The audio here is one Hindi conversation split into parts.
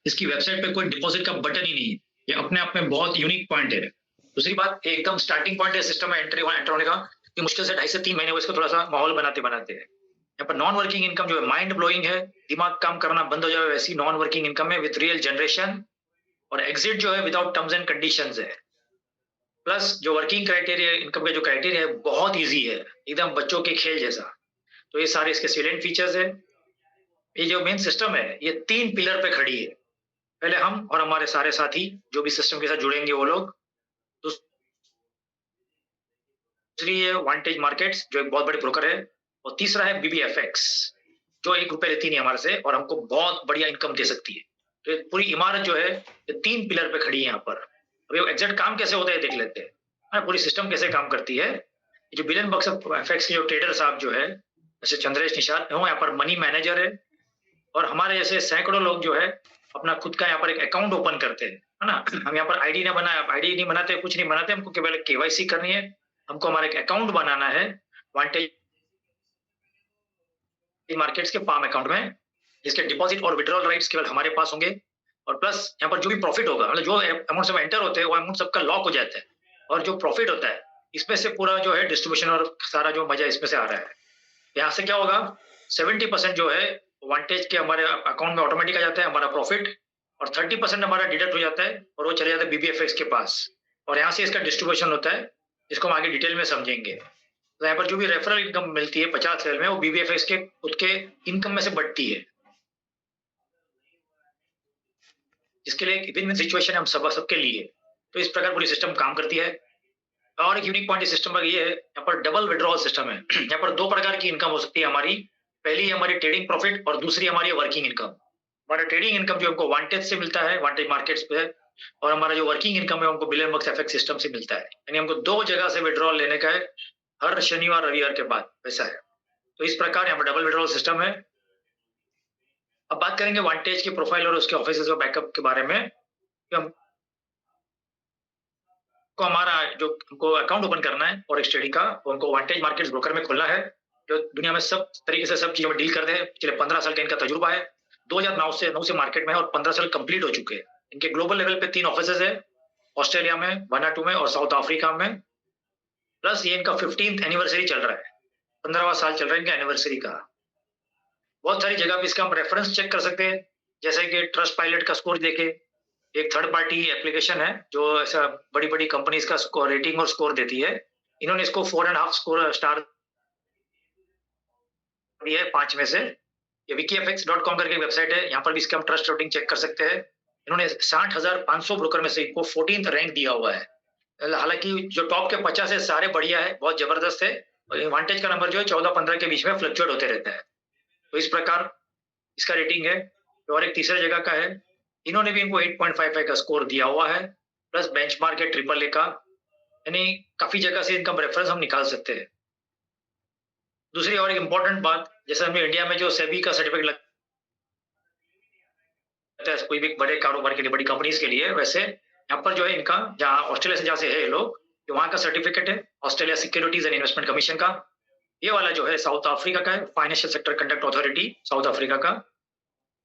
इसकी वेबसाइट पे कोई डिपॉजिट का बटन ही नहीं है। ये अपने आप में बहुत यूनिक पॉइंट है। दूसरी बात, एकदम स्टार्टिंग पॉइंट है सिस्टम में एंटर होने का, कि मुश्किल से 2.5 से 3 महीने हुए इसको थोड़ा सा माहौल बनाते बनाते। यहाँ पर नॉन वर्किंग इनकम जो है माइंड ब्लोइंग है, दिमाग काम करना बंद हो जाए वैसी नॉन वर्किंग इनकम है विद रियल जनरेशन। और एग्जिट जो है विदाउट टर्म्स एंड कंडीशंस है। प्लस जो वर्किंग क्राइटेरिया इनकम का जो क्राइटेरिया है बहुत ईजी है, एकदम बच्चों के खेल जैसा। तो ये सारे इसके सिलेंट फीचर्स है। ये जो मेन सिस्टम है ये 3 पिलर पे खड़ी है। पहले हम और हमारे सारे साथी जो भी सिस्टम के साथ जुड़ेंगे वो लोग। दूसरी है वांटेज मार्केट्स जो एक बहुत बड़े ब्रोकर है। और तीसरा है बीबीएफएक्स जो ₹1 लेती नहीं हमारे से और हमको बहुत बढ़िया इनकम दे सकती है। तो ये पूरी इमारत जो है ये 3 पिलर पे खड़ी है यहाँ पर। अभी एग्जैक्ट काम कैसे होता है देख लेते हैं। पूरी सिस्टम कैसे काम करती है। जो बिलियन बक्स एफएक्स के जो ट्रेडर साहब जो है जैसे चंद्रेश निषाद वो यहाँ पर मनी मैनेजर है। और हमारे जैसे सैकड़ों लोग जो है अपना खुद का यहाँ पर एक अकाउंट ओपन करते हैं, है ना। हम यहाँ पर आईडी ना बनाए, आईडी नहीं बनाते, कुछ नहीं बनाते, हमको केवल केवाईसी करनी है। हमको हमारा एक अकाउंट बनाना है वांटेज मार्केट्स के पाम अकाउंट में, जिसके डिपॉजिट और विड्रॉल राइट्स केवल हमारे पास होंगे। और प्लस यहाँ पर जो भी प्रॉफिट होगा, मतलब जो अमाउंट सब एंटर होते हैं वो अमाउंट सबका लॉक हो जाता है। और जो प्रॉफिट होता है इसमें से पूरा जो है डिस्ट्रीब्यूशन और सारा जो मजा इसमें से आ रहा है। यहाँ से क्या होगा, 70% जो है वांटेज के हमारे अकाउंट में ऑटोमेटिक आ जाता है हमारा प्रॉफिट। और 30% हमारा डिडक्ट हो जाता है और वो चले जाता है बीबीएफएक्स के पास। और यहाँ से इसका डिस्ट्रीब्यूशन होता है, इसको हम आगे डिटेल में समझेंगे। तो यहाँ पर जो भी रेफरल इनकम मिलती है 50 लेवल में वो बीबीएफएक्स के खुद के इनकम में से बढ़ती है। इसके लिए एक विन विन सिचुएशन है हम सबके लिए। तो इस प्रकार पूरी सिस्टम काम करती है। और एक यूनिक पॉइंट इस सिस्टम का ये है, यहाँ पर डबल विड्रॉल सिस्टम है। यहाँ पर 2 प्रकार की इनकम हो सकती है हमारी। पहली हमारी ट्रेडिंग प्रॉफिट और दूसरी हमारी वर्किंग इनकम। हमारा ट्रेडिंग इनकम जो हमको वांटेज से मिलता है, वांटेज मार्केट्स पे, और हमारा जो वर्किंग इनकम है हमको बिलियन बक्स एफएक्स सिस्टम से मिलता है। यानी हमको 2 जगह से विड्रॉल लेने का है हर शनिवार रविवार के बाद, वैसा है। तो इस प्रकार यहाँ पर डबल विड्रॉल सिस्टम है। अब बात करेंगे वांटेज के प्रोफाइल और उसके ऑफिस और बैकअप के बारे में। को हमारा जो हमको अकाउंट ओपन करना है फॉरेक्स ट्रेडिंग का, उनको वांटेज मार्केट्स ब्रोकर में खोलना है, जो दुनिया में सब तरीके से सब चीजों में डील करते हैं। पिछले 15 साल का इनका तजुर्बा है। 2009 से मार्केट में है और 15 साल कंप्लीट हो चुके हैं। इनके ग्लोबल लेवल पे 3 ऑफिसेज है, ऑस्ट्रेलिया में, वनाटू में और साउथ अफ्रीका में। प्लस ये इनका 15th एनिवर्सरी चल रहा है, 15वां साल चल रहा है इनका एनिवर्सरी का। बहुत सारी जगह पे इसका हम रेफरेंस चेक कर सकते हैं, जैसे कि ट्रस्ट पायलट का स्कोर देके। एक थर्ड पार्टी एप्लीकेशन है जो ऐसा बड़ी बड़ी कंपनीज का स्कोर रेटिंग और स्कोर देती है। इन्होंने इसको 4.5 स्टार दिया है 5 में से। ये wikifx.com करके वेबसाइट है, यहाँ पर भी इसका हम ट्रस्ट रेटिंग चेक कर सकते हैं। इन्होंने 60,500 ब्रोकर में से इनको 14th रैंक दिया हुआ है। हालांकि जो टॉप के 50 है सारे बढ़िया है, बहुत जबरदस्त है। और वांटेज का नंबर जो है 14-15 के बीच में फ्लक्चुएट होते रहता है। तो इस प्रकार इसका रेटिंग है। और एक तीसरे जगह का है, इन्होंने भी इनको 8.55 का स्कोर दिया हुआ है, प्लस बेंचमार्क है AAA का। यानी काफी जगह से इनका रेफरेंस हम निकाल सकते हैं। दूसरी और एक इंपॉर्टेंट बात, जैसे हमें इंडिया में जो सेबी का सर्टिफिकेट लगता है कोई भी बड़े कारोबार के लिए, बड़ी कंपनीज के लिए, वैसे यहाँ पर जो है इनका जहाँ ऑस्ट्रेलिया से जहाँ से है ये लोग, वहाँ का सर्टिफिकेट है Australia securities and investment commission का। ये वाला जो है साउथ अफ्रीका का है, financial sector conduct authority south Africa का।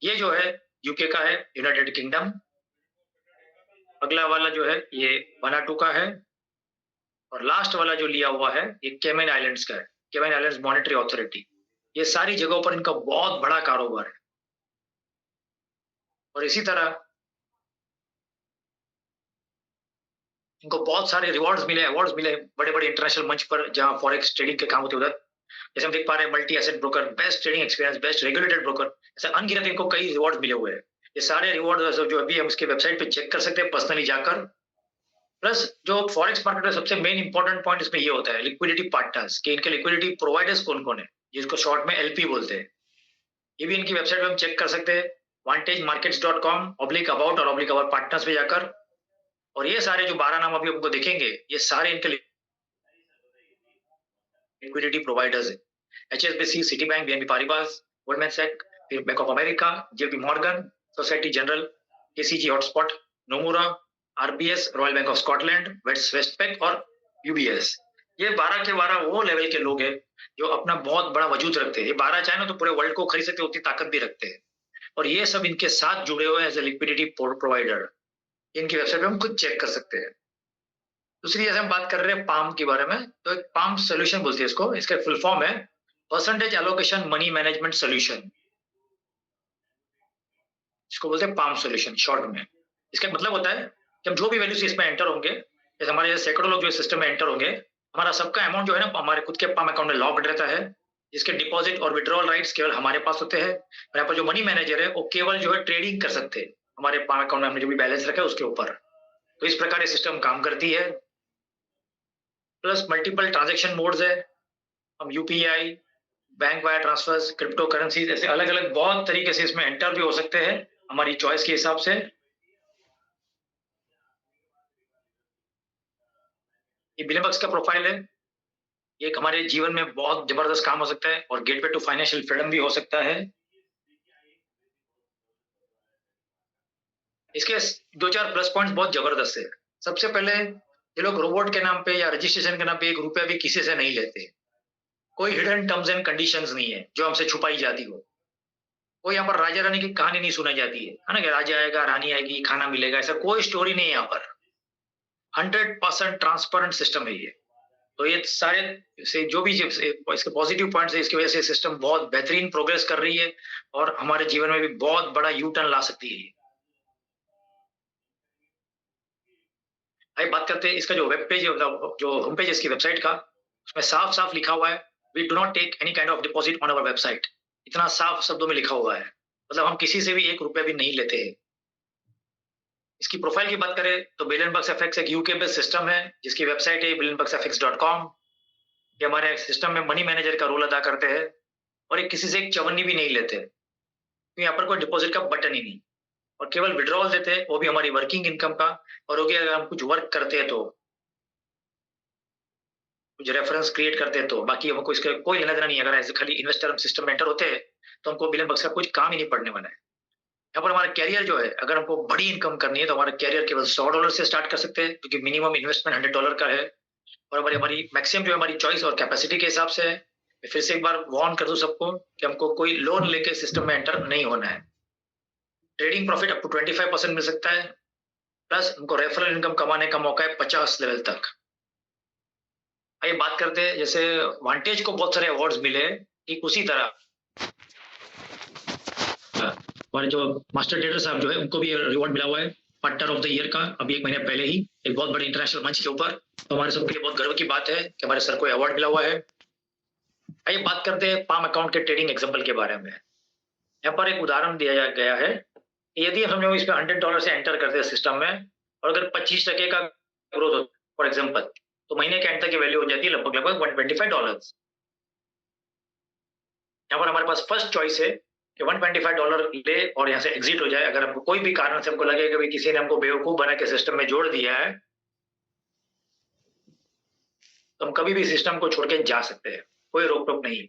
ये जो है यूके का है, यूनाइटेड किंगडम। अगला वाला जो है ये वनाटू का है। और लास्ट वाला जो लिया हुआ है ये केमन आइलैंड्स का है, केमन आइलैंड्स मॉनेटरी अथॉरिटी। ये सारी जगहों पर इनका बहुत बड़ा कारोबार है। और इसी तरह इनको बहुत सारे रिवॉर्ड्स मिले, अवार्ड्स मिले बड़े बड़े इंटरनेशनल मंच पर जहां फॉरेक्स ट्रेडिंग के काम होते उधर। जैसे हम देख पा रहे हैं multi asset broker, best trading experience, best regulated broker, ऐसे अनगिनत इनको कई रिवॉर्ड मिले हुए हैं। ये सारे रिवॉर्ड जो अभी हम इसके वेबसाइट पे चेक कर सकते हैं पर्सनली जाकर। प्लस जो फॉरेक्स मार्केट में सबसे मेन इंपॉर्टेंट पॉइंट इसमें ये होता है लिक्विडिटी पार्टनर्स, कि इनके लिक्विडिटी प्रोवाइडर्स कौन कौन है, जिसको शॉर्ट में एलपी बोलते हैं। ये भी इनकी वेबसाइट पे हम चेक कर सकते हैं, vantagemarkets.com/about और /our पार्टनर्स पे जाकर। और ये सारे जो 12 नाम अभी हमको दिखेंगे ये सारे इनके लिक्विडिटी प्रोवाइडर्स है। HSBC, Citi Bank, BNP Paribas, Goldman Sachs, फिर Bank of America, JP Morgan, Societe Generale, KCG Hotspot, Nomura, RBS, Royal Bank of Scotland, Westpac और UBS। ये 12 के 12 वो लेवल के लोग हैं जो अपना बहुत बड़ा वजूद रखते हैं। ये 12 चाहे ना तो पूरे वर्ल्ड को खरीद सकते, उतनी ताकत भी रखते हैं। और ये सब इनके साथ जुड़े हुए हैं एज ए लिक्विडिटी प्रोवाइडर। इनकी वेबसाइट पे हम खुद चेक कर सकते हैं। दूसरी जैसे हम बात कर रहे हैं पाम के बारे में, तो एक पाम सोल्यूशन बोलते हैं इसको, इसका फुल फॉर्म है percentage allocation money management solution, इसको बोलते हैं पाम सोल्यूशन शॉर्ट में। इसका मतलब होता है कि हम जो भी वैल्यूज इसमें एंटर होंगे, जैसे हमारे सैकड़ों लोग जो सिस्टम में एंटर होंगे, हमारा सबका अमाउंट जो है ना हमारे खुद के पाम अकाउंट में लॉक्ड रहता है, जिसके डिपॉजिट और विड्रॉल राइट्स केवल हमारे पास होते हैं। और यहाँ पर जो मनी मैनेजर है वो केवल जो है ट्रेडिंग कर सकते हैं हमारे पाम अकाउंट में हमने जो भी बैलेंस रखा है उसके ऊपर। तो इस प्रकार ये सिस्टम काम करती है। प्लस मल्टीपल ट्रांजेक्शन मोड्स है, हम UPI, bank wire transfers, crypto currency जैसे अलग अलग बहुत तरीके से इसमें एंटर भी हो सकते हैं हमारी चॉइस के हिसाब से। ये बिलियनबक्स का प्रोफाइल है, ये एक हमारे जीवन में बहुत जबरदस्त काम हो सकता है और गेटवे टू फाइनेंशियल फ्रीडम भी हो सकता है। इसके दो चार प्लस पॉइंट्स बहुत जबरदस्त है। सबसे पहले ये लोग रोबोट के नाम पे या रजिस्ट्रेशन के नाम पे 1 रुपया भी किसी से नहीं लेते। कोई हिडन टर्म्स एंड कंडीशंस नहीं है जो हमसे छुपाई जाती हो। कोई यहाँ पर राजा रानी की कहानी नहीं सुनाई जाती है ना, कि राजा आएगा रानी आएगी खाना मिलेगा, ऐसा कोई स्टोरी नहीं है यहाँ पर। 100% ट्रांसपेरेंट सिस्टम है ये। तो ये सारे से जो भी इसके पॉजिटिव पॉइंट्स है, इसकी वजह से सिस्टम बहुत बेहतरीन प्रोग्रेस कर रही है और हमारे जीवन में भी बहुत बड़ा यू टर्न ला सकती है। आइए बात करते हैं इसका जो वेब पेज, जो होम पेज इसकी वेबसाइट का, उसमें साफ साफ लिखा हुआ है we do not take any kind of deposit on our website. इतना साफ शब्दों में लिखा हुआ है, मतलब हम किसी से भी 1 रुपया भी नहीं लेते हैं। इसकी प्रोफाइल की बात करें तो बिलियनबक्स एफएक्स एक यूके बेस्ड सिस्टम है जिसकी वेबसाइट है billion-bucksfx.com। ये हमारे सिस्टम में मनी मैनेजर का रोल अदा करते हैं और ये किसी से एक चवन्नी भी नहीं लेते, तो यहाँ पर कोई डिपॉजिट का बटन ही नहीं, और केवल विड्रॉल देते हैं वो भी हमारी वर्किंग इनकम का, और होगी अगर हम कुछ वर्क करते हैं तो कुछ रेफरेंस क्रिएट करते हैं तो, बाकी हमको इसका कोई लेना देना नहीं है। अगर ऐसे खाली इन्वेस्टर सिस्टम में एंटर होते हैं तो हमको बिलियनबक्स का कुछ काम ही नहीं पड़ने वाला है। यहाँ पर हमारा कैरियर जो है, अगर हमको बड़ी इनकम करनी है तो हमारा कैरियर केवल $100 से स्टार्ट कर सकते हैं, क्योंकि मिनिमम इन्वेस्टमेंट $100 का है, और हमारी मैक्सिमम जो है हमारी चॉइस और कैपेसिटी के हिसाब से है। मैं फिर से एक बार वार्न कर दूं सबको कि हमको कोई लोन लेके सिस्टम में एंटर नहीं होना है। ट्रेडिंग प्रॉफिट अप टू 25% मिल सकता है, प्लस हमको रेफरल इनकम कमाने का मौका है 50 लेवल तक। आइए बात करते हैं, जैसे वांटेज को बहुत सारे अवार्ड्स मिले, ठीक उसी तरह हमारे जो मास्टर ट्रेडर साहब जो है उनको भी रिवॉर्ड मिला हुआ है पार्टनर ऑफ द ईयर का, अभी 1 महीने पहले ही एक बहुत बड़े इंटरनेशनल मंच के ऊपर। तो हमारे सबके लिए बहुत गर्व की बात है कि हमारे सर को अवार्ड मिला हुआ है। आइए बात करते हैं पाम अकाउंट के ट्रेडिंग एग्जाम्पल के बारे में। यहाँ पर एक उदाहरण दिया गया है, यदि हम लोग इसमें $100 से एंटर करते हैं सिस्टम में, और अगर 25% का ग्रोथ हो फॉर एग्जाम्पल, तो महीने के एंड तक की वैल्यू हो जाती है लगभग लगभग $125। यहाँ पर हमारे पास फर्स्ट चॉइस है कि $125 ले और यहाँ से एग्जिट हो जाए। अगर हमको कोई भी कारण से हमको लगे कि किसी ने हमको बेवकूफ बना के सिस्टम में जोड़ दिया है, तो हम कभी भी सिस्टम को छोड़ के जा सकते हैं, कोई रोक टोक नहीं।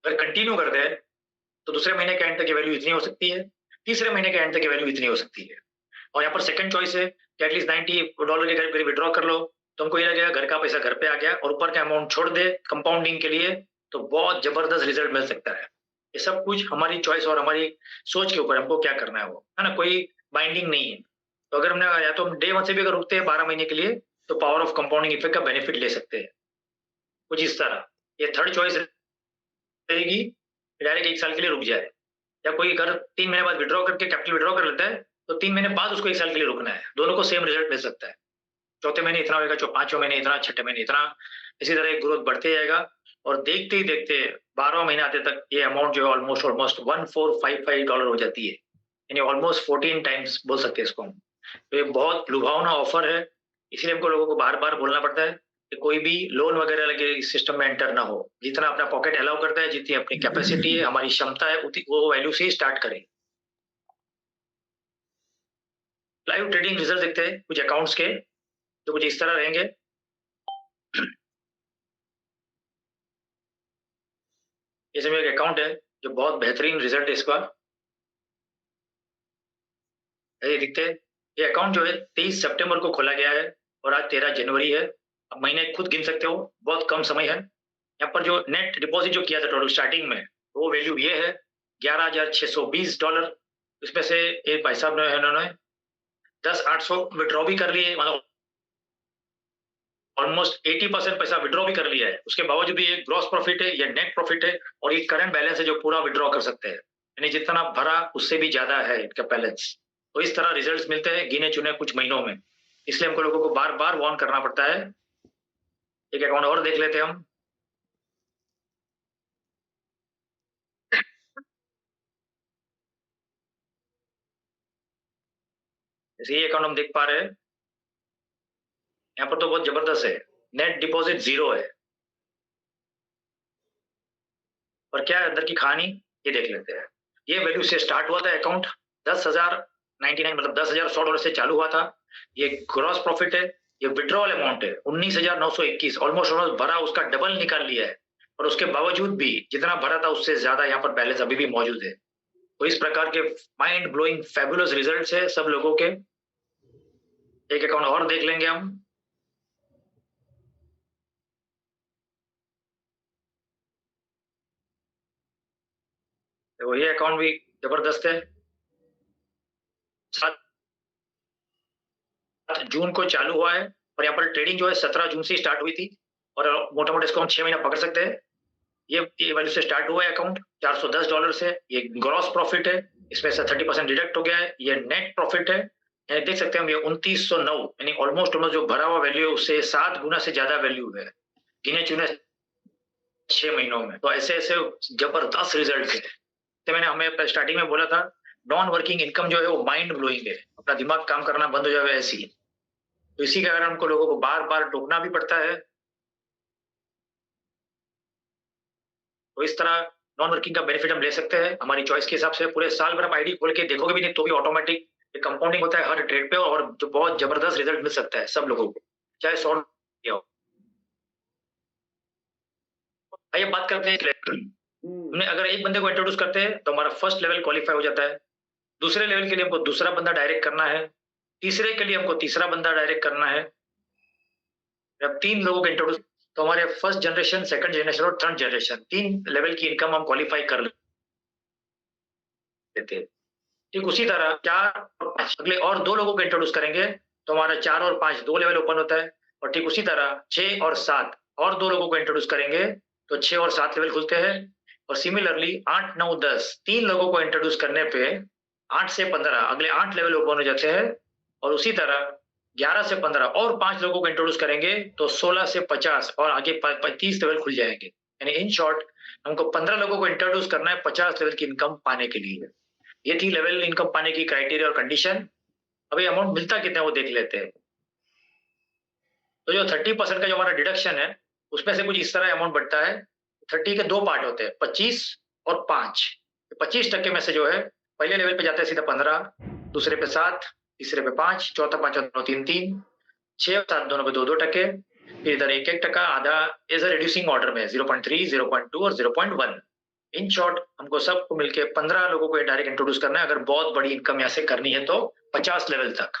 अगर कंटिन्यू करते हैं तो दूसरे महीने के एंड तक की वैल्यू इतनी हो सकती है, तीसरे महीने के एंड तक की वैल्यू इतनी हो सकती है। और यहाँ पर सेकंड चॉइस है कि एटलीस्ट $90 के करीब विड्रॉ कर लो, तो हमको ये लगेगा घर का पैसा घर पे आ गया, और ऊपर का अमाउंट छोड़ दे कंपाउंडिंग के लिए, तो बहुत जबरदस्त रिजल्ट मिल सकता है। ये सब कुछ हमारी चॉइस और हमारी सोच के ऊपर हमको क्या करना है, वो है ना, कोई बाइंडिंग नहीं है। तो अगर हमने या तो हम डे 1 से भी अगर रुकते हैं 12 महीने के लिए, तो पावर ऑफ कंपाउंडिंग इफेक्ट का बेनिफिट ले सकते हैं कुछ इस तरह। ये थर्ड चॉइस रहेगी, डायरेक्ट 1 साल के लिए रुक जाए, या कोई अगर 3 महीने बाद विड्रॉ करके कैपिटल विड्रॉ कर लेता है तो 3 महीने बाद उसको 1 साल के लिए रुकना है, दोनों को सेम रिजल्ट मिल सकता है। चौथे महीने इतना होगा, 5वें महीने इतना, 6ठे महीने इतना, इसी तरह ग्रोथ बढ़ते जाएगा, और देखते ही देखते 12वां महीने आते तक ये अमाउंट जो है ऑलमोस्ट $1455 हो जाती है, यानी ऑलमोस्ट 14 टाइम्स बोल सकते हैं इसको हम। तो ये बहुत लुभावना ऑफर है, इसलिए हमको लोगों को बार बार बोलना पड़ता है कि कोई भी लोन वगैरह लगे इस सिस्टम में एंटर ना हो। जितना अपना पॉकेट अलाउ करता है, जितनी अपनी कैपेसिटी है, हमारी क्षमता है, वो वैल्यू से ही स्टार्ट करें। लाइव ट्रेडिंग रिजल्ट देखते हैं कुछ अकाउंट्स के, जो कुछ इस तरह रहेंगे। ये सब एक अकाउंट है जो बहुत बेहतरीन रिजल्ट है इसका, ये दिखते हैं। ये अकाउंट जो है 23 सितंबर को खोला गया है और आज 13 जनवरी है। अब महीने खुद गिन सकते हो, बहुत कम समय है। यहाँ पर जो नेट डिपॉजिट जो किया था टोटल स्टार्टिंग में वो वैल्यू ये है $11,620। इसमें से एक भाई साहब ने इन्होंने 10,800 विड्रॉ भी कर लिए, मतलब ऑलमोस्ट 80% पैसा विड्रॉ भी कर लिया है। उसके बावजूद भी ये ग्रॉस प्रॉफिट है, ये नेट प्रॉफिट है और ये करंट बैलेंस है जो पूरा विड्रॉ कर सकते हैं। यानी जितना भरा उससे भी ज्यादा है इनका बैलेंस। तो इस तरह रिजल्ट्स मिलते हैं गिने चुने कुछ महीनों में। इसलिए हमको लोगों को बार बार वार्न करना पड़ता है। एक अकाउंट और देख लेते हैं हम। जैसे ये अकाउंट हम देख पा रहे हैं, यहाँ पर तो बहुत जबरदस्त है। नेट डिपॉजिट 0 है। और क्या है अंदर की कहानी, ये देख लेते हैं। ये वैल्यू से स्टार्ट हुआ था अकाउंट, 10,099 मतलब $10,100 से चालू हुआ था। ये ग्रॉस प्रॉफिट है, ये विड्रॉल अमाउंट है 19,921, ऑलमोस्ट भरा उसका डबल निकाल लिया है। और उसके बावजूद भी जितना भरा था उससे ज्यादा यहाँ पर बैलेंस अभी भी मौजूद है। तो इस प्रकार के माइंड ब्लोइंग फैबुलस रिजल्ट्स है सब लोगों के। एक अकाउंट और देख लेंगे हम। तो ये अकाउंट भी जबरदस्त है। 7 जून को चालू हुआ है और यहाँ पर ट्रेडिंग जो है 17 जून से स्टार्ट हुई थी और मोटा मोटा इसको हम 6 महीना पकड़ सकते हैं। ये वैल्यू से स्टार्ट हुआ है अकाउंट $410 से। ये ग्रॉस प्रॉफिट है, इसमें से 30% डिडक्ट हो गया है। ये नेट प्रॉफिट है, यानी देख सकते हैं हम ये 2909, यानी ऑलमोस्ट जो भरा हुआ वैल्यू है उससे 7 गुना से ज्यादा वैल्यू है गिने चुने 6 महीनों में। तो ऐसे ऐसे जबरदस्त रिजल्ट है। तो मैंने हमें स्टार्टिंग में बोला था नॉन वर्किंग इनकम जो है वो माइंड ब्लोइंग है, अपना दिमाग काम करना बंद हो जाए ऐसी। तो इसी के कारण हमको लोगों को बार बार टोकना भी पड़ता है। तो इस तरह नॉन वर्किंग का बेनिफिट हम ले सकते हैं हमारी चॉइस के हिसाब से। पूरे साल भर आप आईडी खोल के देखोगे भी नहीं तो भी ऑटोमेटिक कंपाउंडिंग होता है हर ट्रेड पे और जो बहुत जबरदस्त रिजल्ट मिल सकता है सब लोगों को, चाहे 100 हो। आइए बात करते हैं हमने अगर एक बंदे को इंट्रोड्यूस करते हैं तो हमारा फर्स्ट लेवल क्वालिफाई हो जाता है। दूसरे लेवल के लिए हमको दूसरा बंदा डायरेक्ट करना है। तीसरे के लिए हमको तीसरा बंदा डायरेक्ट करना है। जब 3 लोगों को इंट्रोड्यूस, तो हमारे फर्स्ट जनरेशन, सेकंड जनरेशन और थर्ड जनरेशन 3 लेवल की इनकम हम क्वालिफाई कर लेते हैं। ठीक उसी तरह 4 और 5 अगले और 2 लोगों को इंट्रोड्यूस करेंगे तो हमारा 4 और 5 2 लेवल ओपन होता है। और ठीक उसी तरह 6 और 7 और 2 लोगों को इंट्रोड्यूस करेंगे तो 6 और 7 लेवल खुलते हैं। और सिमिलरली 8 9 10 3 लोगों को इंट्रोड्यूस करने पे 8 से 15 अगले 8 लेवल ओपन हो जाते हैं। और उसी तरह 11 से 15 और 5 लोगों को इंट्रोड्यूस करेंगे तो 16 से 50 और आगे 35 लेवल खुल जाएंगे। यानी इन शॉर्ट हमको 15 लोगों को इंट्रोड्यूस करना है 50 लेवल की इनकम पाने के लिए। ये थी लेवल इनकम पाने की क्राइटेरिया और कंडीशन। अभी अमाउंट मिलता कितना है वो देख लेते हैं। तो जो 30% का जो हमारा डिडक्शन है उसमें से कुछ इस तरह अमाउंट बढ़ता है। 30 के 2 पार्ट होते हैं, 25 और 5। 25% में से जो है पहले लेवल पे जाता है सीधा 15, दूसरे पे 7, तीसरे पे 5, चौथा 5 और 3 3, 6 और 7 दोनों पे 2 2 टके, फिर इधर 1 1 टका आधा इज अ रिड्यूसिंग ऑर्डर में 0.3, 0.2 और 0.1। इन शॉर्ट हमको सबको मिलके 15 लोगों को डायरेक्ट इंट्रोड्यूस करना है अगर बहुत बड़ी इनकम यहाँ से करनी है तो 50 लेवल तक।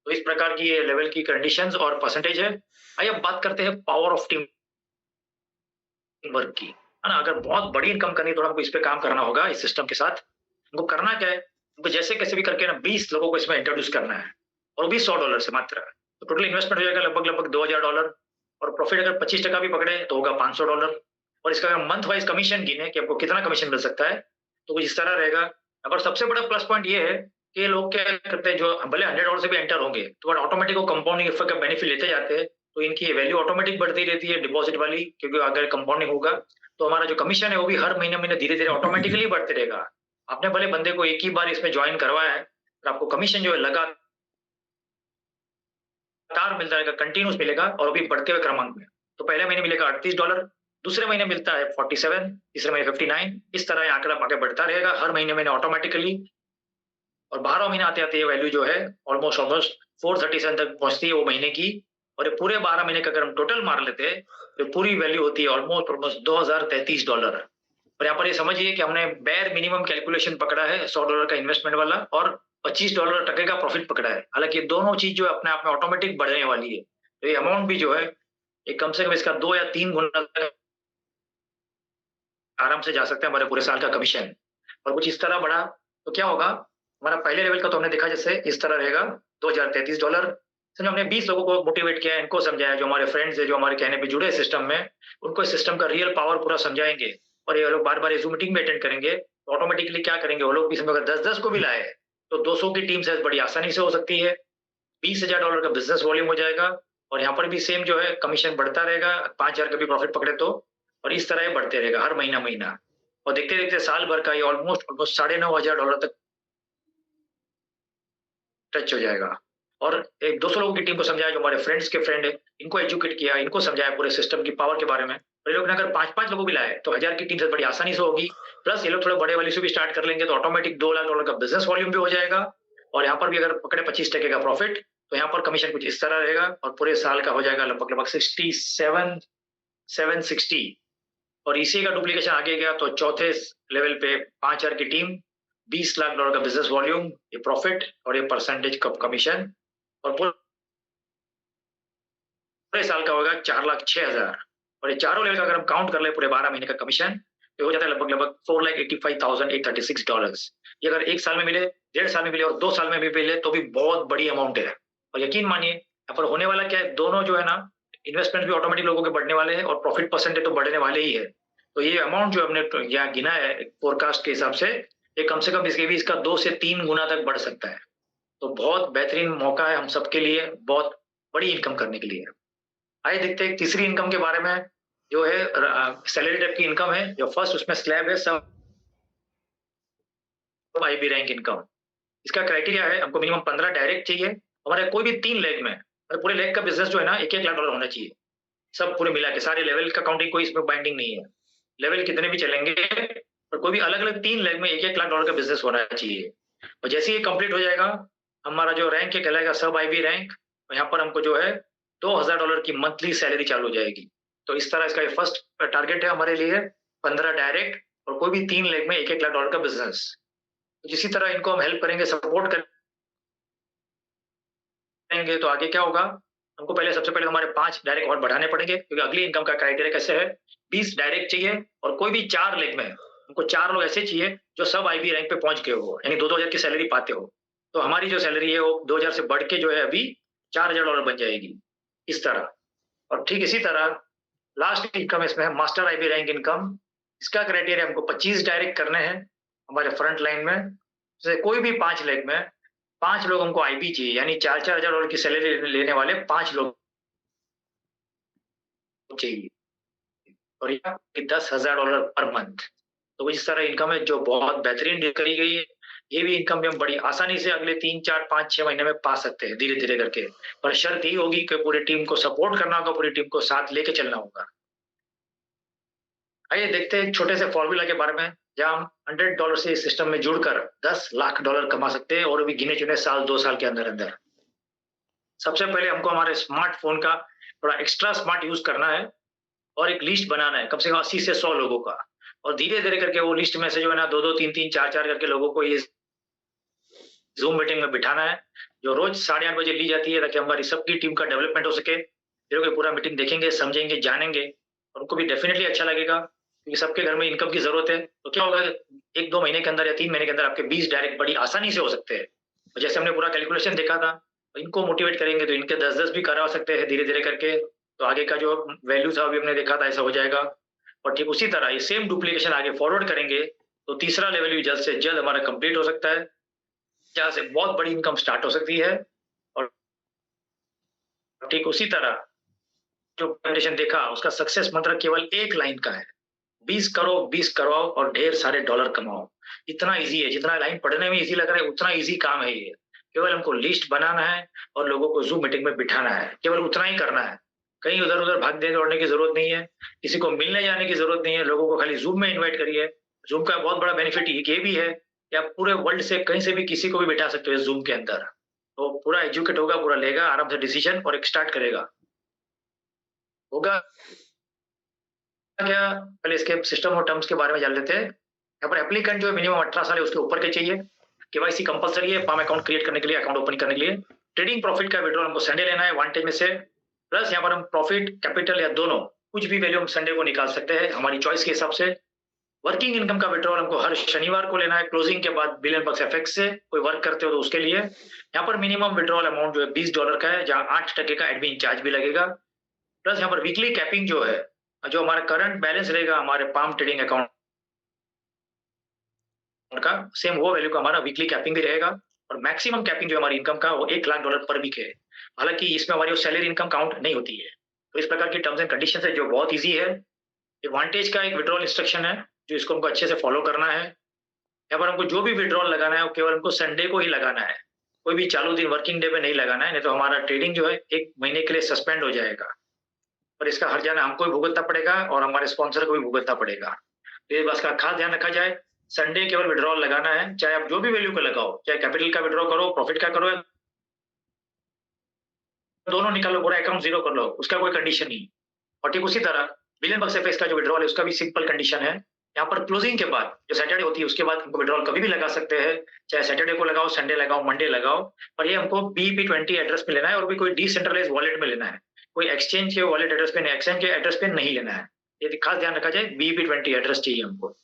तो इस प्रकार की ये लेवल की कंडीशंस और परसेंटेज है। आइए अब बात करते हैं पावर ऑफ टीम वर्क की, है ना। अगर बहुत बड़ी इनकम करनी है तो हमको इस पे काम करना होगा। इस सिस्टम के साथ हमको करना क्या है, हमको जैसे कैसे भी करके ना 20 लोगों को इसमें इंट्रोड्यूस करना है और वो भी $100 से मात्र। तो टोटल इन्वेस्टमेंट हो जाएगा लगभग $2,000 और प्रॉफिट अगर 25% भी पकड़े तो होगा $500। और इसका अगर मंथ वाइज कमीशन गिने कि आपको कितना कमीशन मिल सकता है तो कुछ इस तरह रहेगा। अगर सबसे बड़ा प्लस पॉइंट ये है कि लोग क्या करते हैं जो भले $100 से भी एंटर होंगे तो ऑटोमेटिक वो कंपाउंडिंग इफेक्ट का बेनिफिट लेते जाते हैं। तो इनकी वैल्यू ऑटोमेटिक बढ़ती रहती है डिपॉजिट वाली, क्योंकि अगर कंपाउंडिंग होगा तो हमारा जो कमीशन है वो भी हर महीने महीने धीरे धीरे ऑटोमेटिकली बढ़ते रहेगा। आपने भले बंदे को एक ही बार इसमें ज्वाइन करवाया है तो आपको कमीशन जो है लगातार मिलता रहेगा, कंटिन्यूस मिलेगा और अभी बढ़ते हुए क्रमांक में। तो पहले महीने मिलेगा $38, दूसरे महीने मिलता है 47, तीसरे महीने 59। इस तरह ये आंकड़ा आगे बढ़ता रहेगा हर महीने महीने ऑटोमेटिकली। और 12 महीने आते आते ये वैल्यू जो है ऑलमोस्ट 437 तक पहुंचती है वो महीने की। और ये पूरे 12 महीने का अगर हम टोटल मार लेते हैं तो पूरी वैल्यू होती है ऑलमोस्ट $2,033। और यहाँ पर ये समझिए कि हमने बेयर मिनिमम कैलकुलेशन पकड़ा है $100 का इन्वेस्टमेंट वाला और $25 टके का प्रॉफिट पकड़ा है। हालांकि ये दोनों चीज जो है अपने आप में ऑटोमेटिक बढ़ने वाली है। तो ये अमाउंट भी जो है ये कम से कम इसका 2 या 3 गुना आराम से जा सकते हैं हमारे पूरे साल का कमीशन। और कुछ इस तरह बढ़ा तो क्या होगा, हमारा पहले लेवल का तो हमने देखा जैसे इस तरह रहेगा $2033। इसमें हमने 20 लोगों को मोटिवेट किया, इनको समझाया, जो हमारे फ्रेंड्स है, जो हमारे कहने पे जुड़े सिस्टम में, उनको इस सिस्टम का रियल पावर पूरा समझाएंगे। और ये लोग बार-बार ज़ूम मीटिंग में अटेंड करेंगे, तो ऑटोमेटिकली क्या करेंगे वो लोग भी, इसमें अगर 10-10 को भी लाए, तो 200 की टीम साइज़ बड़ी आसानी से हो सकती है। $20,000 का बिज़नेस वॉल्यूम हो जाएगा और यहाँ पर भी सेम जो है कमीशन बढ़ता रहेगा, 5,000 का भी प्रॉफिट पकड़े तो, और इस तरह ये बढ़ते रहेगा हर महीना-महीना। और देखते-देखते साल भर का ये ऑलमोस्ट $9,500 तक टच हो जाएगा। और एक 200 लोगों की टीम को समझाया, जो हमारे फ्रेंड्स के फ्रेंड है, इनको एजुकेट किया, इनको समझाया पूरे सिस्टम की पावर के बारे में। और ये लोग ने अगर 5-5 लोगों भी लाए, तो 1000 की टीम से बड़ी आसानी से होगी। प्लस ये लोग थोड़े बड़े वाली से भी स्टार्ट कर लेंगे, तो ऑटोमेटिक $2 लाख का बिज़नेस वॉल्यूम भी हो जाएगा। और यहाँ पर भी अगर पकड़े 25% का प्रॉफिट, तो यहाँ पर कमीशन कुछ इस तरह रहेगा और पूरे साल का हो जाएगा लगभग 760। और इसी का डुप्लीकेशन आगे गया तो चौथे लेवल पे 5000 की टीम, $20 लाख का बिज़नेस वॉल्यूम, ये प्रॉफिट और ये परसेंटेज कमीशन, और पूरे साल का होगा 4,06,000। और ये चारों लेवल का अगर हम काउंट कर ले पूरे 12 महीने का कमीशन, तो हो जाता है लगभग $4,85,836। ये अगर 1 साल में मिले, 1.5 साल में मिले और 2 साल में भी मिले, तो भी बहुत बड़ी अमाउंट है। और यकीन मानिए यहाँ पर होने वाला क्या है, दोनों जो है ना, इन्वेस्टमेंट भी ऑटोमेटिक लोगों के बढ़ने वाले हैं और प्रॉफिट परसेंटेज तो बढ़ने वाले ही है। तो ये अमाउंट जो हमने यहाँ गिना है फोरकास्ट के हिसाब से, ये कम से कम इसके भी इसका 2 से 3 गुना तक बढ़ सकता है। तो बहुत बेहतरीन मौका है हम सबके लिए, बहुत बड़ी इनकम करने के लिए। आइए देखते हैं तीसरी इनकम के बारे में, जो है सैलरी टाइप की इनकम है। जो फर्स्ट उसमें स्लैब है सब आईबी रैंक इनकम। इसका क्राइटेरिया है, हमको मिनिमम 15 डायरेक्ट चाहिए, हमारे कोई भी 3 लेग में, पूरे लेग का बिजनेस जो है ना, $1-1 लाख होना चाहिए, सब पूरे मिला के सारे लेवल का काउंटिंग, कोई इसमें बाइंडिंग नहीं है। लेवल कितने भी चलेंगे, पर कोई भी अलग-अलग 3 लेग में $1-1 लाख का बिजनेस होना चाहिए। और जैसे ही कंप्लीट हो जाएगा, हमारा जो रैंक है कहलाएगा सब आईबी रैंक, और यहाँ पर हमको जो है $2,000 की मंथली सैलरी चालू हो जाएगी। तो इस तरह इसका ये फर्स्ट टारगेट है हमारे लिए, 15 डायरेक्ट और कोई भी 3 लेग में $1-1 लाख का बिजनेस। इसी तरह इनको हम हेल्प करेंगे, सपोर्ट करेंगे, तो आगे क्या होगा, हमको पहले सबसे पहले हमारे 5 डायरेक्ट और बढ़ाने पड़ेंगे, क्योंकि अगली इनकम का क्राइटेरिया कैसे है, 20 डायरेक्ट चाहिए और कोई भी 4 लेग में हमको 4 लोग ऐसे चाहिए जो सब आईबी रैंक पे पहुंच गए हो, यानी 2-2 हजार की सैलरी पाते हो। तो हमारी जो सैलरी है वो 2000 से बढ़ के जो है अभी $4,000 बन जाएगी, इस तरह। और ठीक इसी तरह लास्ट इनकम इसमें है मास्टर आईबी रैंक इनकम। इसका क्राइटेरिया हमको 25 डायरेक्ट करने हैं हमारे फ्रंट लाइन में, जैसे कोई भी 5 लेग में 5 लोग हमको आईबी चाहिए, यानी $4,000 की सैलरी लेने वाले 5 लोग चाहिए, और यह $10,000 पर मंथ। तो इस तरह इनकम है जो बहुत बेहतरीन डील करी गई है। ये भी इनकम भी हम बड़ी आसानी से अगले 3, 4, 5, 6 महीने में पा सकते हैं, धीरे-धीरे करके। पर शर्त यही होगी कि पूरी टीम को सपोर्ट करना होगा, पूरी टीम को साथ लेके चलना होगा। आइए देखते हैं एक छोटे से फॉर्मूला के बारे में, जहाँ हम $100 से इस सिस्टम में जुड़कर $10 लाख कमा सकते हैं, और भी गिने-चुने साल, 2 साल के अंदर-अंदर। सबसे पहले हमको हमारे स्मार्टफ़ोन का थोड़ा एक्स्ट्रा स्मार्ट यूज़ करना है और एक लिस्ट बनाना है, कम से कम 80 से 100 लोगों का। और धीरे-धीरे करके वो लिस्ट में से जो है ना 2-2, 3-3, 4-4 करके लोगों को ये ज़ूम मीटिंग में बिठाना है, जो रोज़ 8:30 बजे ली जाती है, ताकि हमारी सबकी टीम का डेवलपमेंट हो सके। ये लोग पूरा मीटिंग देखेंगे, समझेंगे, जानेंगे, और उनको भी डेफ़िनिटली अच्छा लगेगा, क्योंकि सबके घर में इनकम की ज़रूरत है। तो क्या होगा, 1-2 महीने के अंदर या 3 महीने के अंदर आपके 20 डायरेक्ट बड़ी आसानी से हो सकते हैं। और जैसे हमने पूरा कैलकुलेशन देखा था, तो इनको मोटिवेट करेंगे तो इनके 10-10 भी करवा सकते हैं धीरे-धीरे करके। तो आगे का जो वैल्यू था अभी हमने देखा था, ऐसा हो जाएगा। और ठीक उसी तरह ये सेम डुप्लीकेशन आगे फॉरवर्ड करेंगे, तो तीसरा लेवल भी जल्द से जल्द हमारा कंप्लीट हो सकता है, जहाँ से बहुत बड़ी इनकम स्टार्ट हो सकती है। और ठीक उसी तरह जो प्रेजेंटेशन देखा, उसका सक्सेस मंत्र केवल एक लाइन का है, 20 करो, 20 करवाओ और ढेर सारे डॉलर कमाओ। इतना ईज़ी है, जितना लाइन पढ़ने में ईज़ी लग रहा है, उतना ईज़ी काम है ये। केवल हमको लिस्ट बनाना है और लोगों को ज़ूम मीटिंग में बिठाना है, केवल उतना ही करना है। कहीं इधर-उधर भागने दौड़ने की ज़रूरत नहीं है, किसी को मिलने जाने की ज़रूरत नहीं है, लोगों को खाली ज़ूम में इन्वाइट करिए। ज़ूम का बहुत बड़ा बेनिफिट ये भी है कि आप पूरे वर्ल्ड से कहीं से भी किसी को भी बिठा सकते हो इस ज़ूम के अंदर। तो पूरा एजुकेट होगा, पूरा लेगा आराम से डिसीजन और एक स्टार्ट करेगा। होगा क्या, पहले इसके सिस्टम और टर्म्स के बारे में जान लेते हैं। यहाँ पर एप्लीकेंट जो है मिनिमम 18 साल है, उसके ऊपर के चाहिए। केवाईसी कंपल्सरी है पाम अकाउंट क्रिएट करने के लिए, अकाउंट ओपन करने के लिए। ट्रेडिंग प्रॉफिट का विड्रॉल हमको संडे लेना है वांटेज में से, प्लस यहाँ पर हम प्रॉफिट कैपिटल या दोनों कुछ भी वैल्यू हम संडे को निकाल सकते हैं हमारी चॉइस के हिसाब से। वर्किंग इनकम का विड्रॉल हमको हर शनिवार को लेना है क्लोजिंग के बाद बिलियन बक्स एफएक्स से। कोई वर्क करते हो तो उसके लिए यहाँ पर मिनिमम विड्रॉल अमाउंट जो है $20 का है, जहाँ 8% का एडमिन चार्ज भी लगेगा। प्लस यहाँ पर वीकली कैपिंग जो है, जो हमारा करंट बैलेंस रहेगा हमारे पाम ट्रेडिंग अकाउंट का, सेम वो वैल्यू का हमारा वीकली कैपिंग भी रहेगा। और मैक्सिमम कैपिंग जो हमारी इनकम का वो $1 लाख पर वीक है। हालांकि इसमें हमारी सैलरी इनकम काउंट नहीं होती है। तो इस प्रकार की टर्म्स एंड कंडीशन है जो बहुत ईजी है। एडवांटेज का एक विड्रॉल इंस्ट्रक्शन है जो इसको हमको अच्छे से फॉलो करना है। यहाँ पर हमको जो भी विड्रॉल लगाना है वो केवल हमको संडे को ही लगाना है, कोई भी चालू दिन वर्किंग डे पे नहीं लगाना है, नहीं तो हमारा ट्रेडिंग जो है 1 महीने के लिए सस्पेंड हो जाएगा और इसका हर्जाना हमको भी भुगतना पड़ेगा और हमारे स्पॉन्सर को भी भुगतना पड़ेगा। तो ये बात का खास ध्यान रखा जाए। संडे केवल विड्रॉल लगाना है, चाहे आप जो भी वैल्यू का लगाओ, चाहे कैपिटल का विड्रॉ करो, प्रॉफिट का करो, दोनों निकालो, पूरा अकाउंट जीरो कर लो, उसका कोई कंडीशन नहीं। और ठीक उसी तरह बिलियन बक्स एफएक्स का जो विड्रॉल है उसका भी सिंपल कंडीशन है। यहाँ पर क्लोजिंग के बाद जो सैटरडे होती है उसके बाद हमको विड्रॉल कभी भी लगा सकते हैं, चाहे सैटरडे को लगाओ, संडे लगाओ, मंडे लगाओ। पर ये हमको BEP20 एड्रेस पे लेना है और भी कोई डिसेंट्रलाइज वॉलेट में लेना है, कोई एक्सचेंज के वॉलेट एड्रेस पे नहीं, एक्सचेंज के एड्रेस पे नहीं लेना है। ये खास ध्यान रखा जाए, BEP20 एड्रेस चाहिए हमको।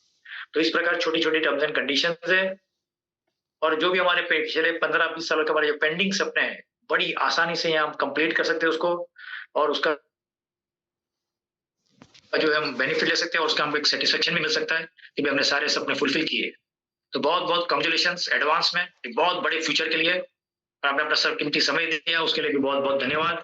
तो इस प्रकार छोटी छोटी टर्म्स एंड कंडीशन है। और जो भी हमारे पिछले 15-20 सालों के हमारे जो पेंडिंग सपने हैं, बड़ी आसानी से यहाँ हम कंप्लीट कर सकते हैं उसको, और उसका जो है हम बेनिफिट ले सकते हैं और उसका हमको एक सेटिस्फेक्शन भी मिल सकता है कि भाई हमने सारे सपने फुलफिल किए। तो बहुत-बहुत कांग्रेचुलेशंस एडवांस में एक बहुत बड़े फ्यूचर के लिए। आपने अपना कीमती समय दिया उसके लिए भी बहुत-बहुत धन्यवाद।